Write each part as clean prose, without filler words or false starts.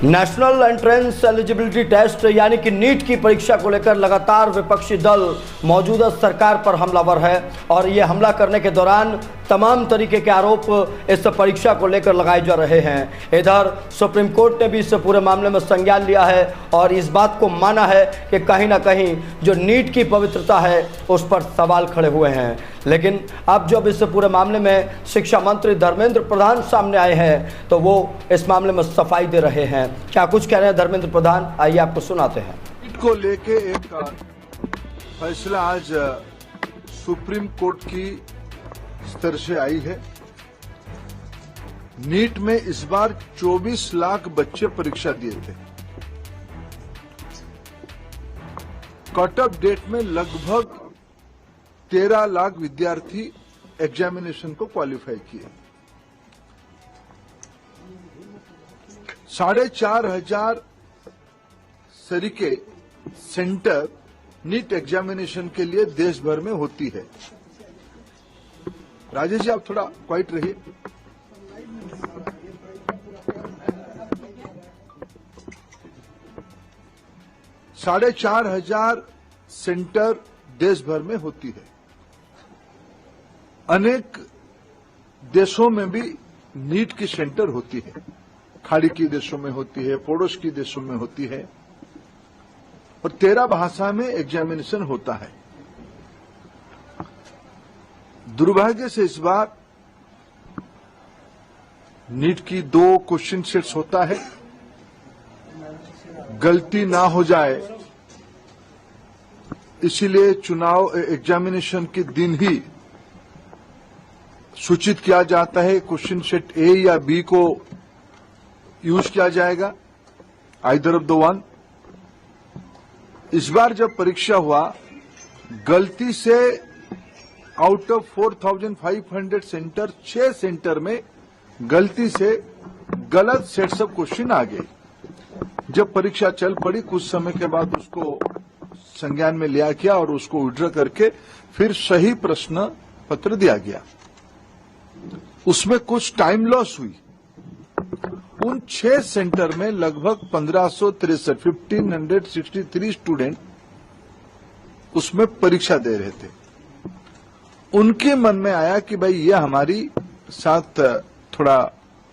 National entrance eligibility test यानी कि NEET की परीक्षा को लेकर लगातार विपक्षी दल मौजूदा सरकार पर हमलावर है और ये हमला करने के दौरान तमाम तरीके के आरोप इस परीक्षा को लेकर लगाए जा रहे हैं। इधर सुप्रीम कोर्ट ने भी इस पूरे मामले में संज्ञान लिया है और इस बात को माना है कि कहीं ना कहीं जो नीट की पवित्रता है उस पर सवाल खड़े हुए हैं। लेकिन अब जब इस पूरे मामले में शिक्षा मंत्री धर्मेंद्र प्रधान सामने आए हैं तो वो इस मामले में सफाई दे रहे हैं। क्या कुछ कह रहे हैं धर्मेंद्र प्रधान, आइए आपको सुनाते हैं। नीट को लेके एक फैसला आज सुप्रीम कोर्ट की स्तर से आई है। नीट में इस बार 24 लाख बच्चे परीक्षा दिए थे। कट ऑफ डेट में लगभग 13 लाख विद्यार्थी एग्जामिनेशन को क्वालिफाई किए। 4,500 तरीके सेंटर नीट एग्जामिनेशन के लिए देश भर में होती है। राजेश जी, आप थोड़ा क्वाइट रहिए। साढ़े 4,500 सेंटर देश भर में होती है। अनेक देशों में भी नीट की सेंटर होती है। खाड़ी के देशों में होती है, पड़ोस के देशों में होती है और 13 भाषा में एग्जामिनेशन होता है। दुर्भाग्य से इस बार नीट की 2 क्वेश्चन सेट्स होता है। गलती ना हो जाए इसीलिए चुनाव एग्जामिनेशन के दिन ही सूचित किया जाता है। क्वेश्चन सेट ए या बी को यूज किया जाएगा, आइदर ऑफ द वन। इस बार जब परीक्षा हुआ, गलती से आउट ऑफ 4,500 सेंटर 6 सेंटर में गलती से गलत सेट्स ऑफ क्वेश्चन आ गए। जब परीक्षा चल पड़ी, कुछ समय के बाद उसको संज्ञान में लिया गया और उसको विड्रॉ करके फिर सही प्रश्न पत्र दिया गया। उसमें कुछ टाइम लॉस हुई। उन 6 सेंटर में लगभग 1563 स्टूडेंट उसमें परीक्षा दे रहे थे। उनके मन में आया कि भाई ये हमारी साथ थोड़ा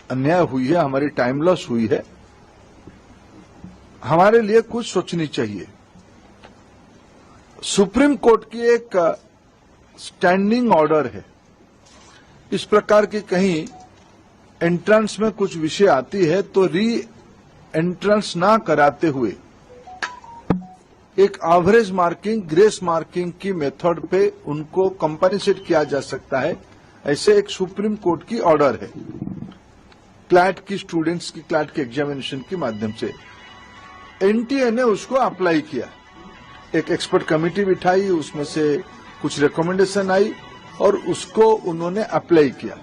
अन्याय हुई है, हमारी टाइम लॉस हुई है, हमारे लिए कुछ सोचनी चाहिए। सुप्रीम कोर्ट की एक स्टैंडिंग ऑर्डर है। इस प्रकार की कहीं एंट्रेंस में कुछ विषय आती है तो री एंट्रेंस ना कराते हुए एक एवरेज मार्किंग, ग्रेस मार्किंग की मेथड पे उनको कंपनसेट किया जा सकता है। ऐसे एक सुप्रीम कोर्ट की ऑर्डर है क्लैट की स्टूडेंट्स की क्लैट के एग्जामिनेशन के माध्यम से। एनटीए ने उसको अप्लाई किया। एक एक्सपर्ट कमेटी बिठाई, उसमें से कुछ रिकमेंडेशन आई और उसको उन्होंने अप्लाई किया।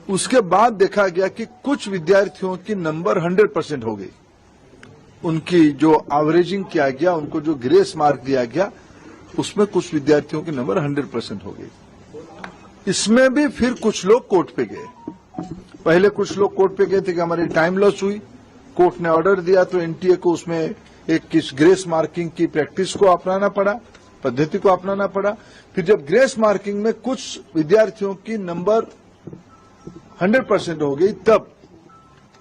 उसके बाद देखा गया कि कुछ विद्यार्थियों की नंबर 100% हो गई। उनकी जो एवरेजिंग किया गया, उनको जो ग्रेस मार्क दिया गया, उसमें कुछ विद्यार्थियों की नंबर 100% हो गई। इसमें भी फिर कुछ लोग कोर्ट पे गए। पहले कुछ लोग कोर्ट पे गए थे कि हमारी टाइम लॉस हुई। कोर्ट ने ऑर्डर दिया तो एनटीए को उसमें एक किस ग्रेस मार्किंग की प्रैक्टिस को अपनाना पड़ा, पद्धति को अपनाना पड़ा। फिर जब ग्रेस मार्किंग में कुछ विद्यार्थियों की नंबर 100% हो गई, तब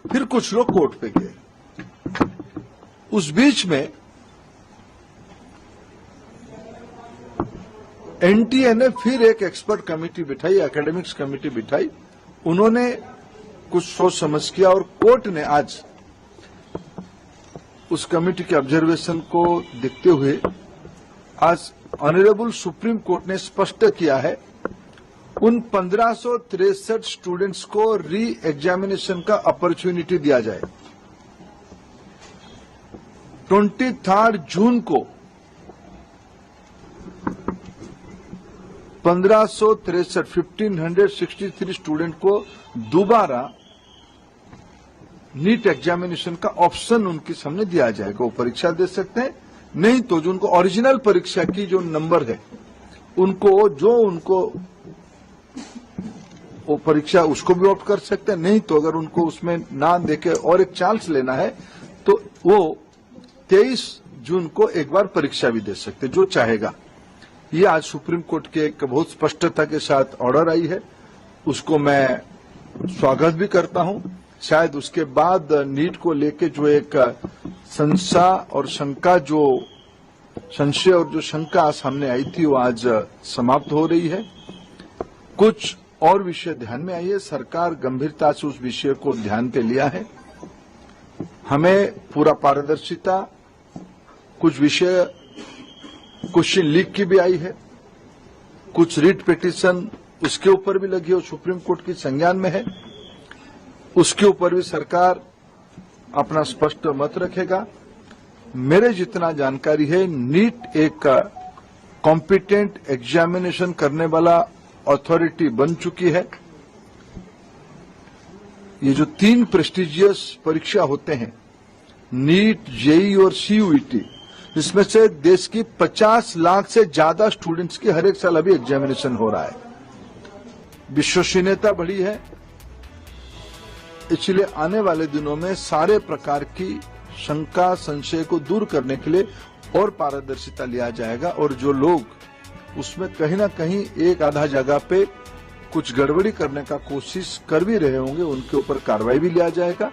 फिर कुछ लोग कोर्ट पे गए। उस बीच में एनटीए ने फिर एक एक्सपर्ट कमेटी बिठाई, एकेडमिक्स कमेटी बिठाई। उन्होंने कुछ सोच समझ किया और कोर्ट ने आज उस कमेटी के ऑब्जर्वेशन को देखते हुए आज ऑनरेबल सुप्रीम कोर्ट ने स्पष्ट किया है उन 1563 स्टूडेंट्स को री एग्जामिनेशन का अपॉर्चुनिटी दिया जाए। 23 जून को 1563 स्टूडेंट को दोबारा नीट एग्जामिनेशन का ऑप्शन उनके सामने दिया जाएगा। वो परीक्षा दे सकते हैं, नहीं तो जो उनको ओरिजिनल परीक्षा की जो नंबर है, उनको वो परीक्षा उसको भी ऑप्ट कर सकते हैं, नहीं तो अगर उनको उसमें ना देके और एक चांस लेना है तो वो 23 जून को एक बार परीक्षा भी दे सकते हैं, जो चाहेगा। ये आज सुप्रीम कोर्ट के एक बहुत स्पष्टता के साथ ऑर्डर आई है, उसको मैं स्वागत भी करता हूं। शायद उसके बाद नीट को लेके जो एक संशय और जो शंका सामने आई थी वो आज समाप्त हो रही है। कुछ और विषय ध्यान में आई है, सरकार गंभीरता से उस विषय को ध्यान पे लिया है। हमें पूरा पारदर्शिता, कुछ विषय क्वेश्चन लीक की भी आई है, कुछ रिट पिटीशन उसके ऊपर भी लगी और सुप्रीम कोर्ट की संज्ञान में है, उसके ऊपर भी सरकार अपना स्पष्ट मत रखेगा। मेरे जितना जानकारी है, नीट एक कॉम्पिटेंट एग्जामिनेशन करने वाला अथॉरिटी बन चुकी है। ये जो 3 प्रेस्टिजियस परीक्षा होते हैं, नीट, जेईई और सीयूईटी, इसमें से देश की 50 लाख से ज्यादा स्टूडेंट्स की हर एक साल अभी एग्जामिनेशन हो रहा है। विश्वसनीयता बढ़ी है, इसलिए आने वाले दिनों में सारे प्रकार की शंका संशय को दूर करने के लिए और पारदर्शिता लिया जाएगा और जो लोग उसमें कहीं ना कहीं एक आधा जगह पे कुछ गड़बड़ी करने का कोशिश कर भी रहे होंगे, उनके ऊपर कार्रवाई भी लिया जाएगा।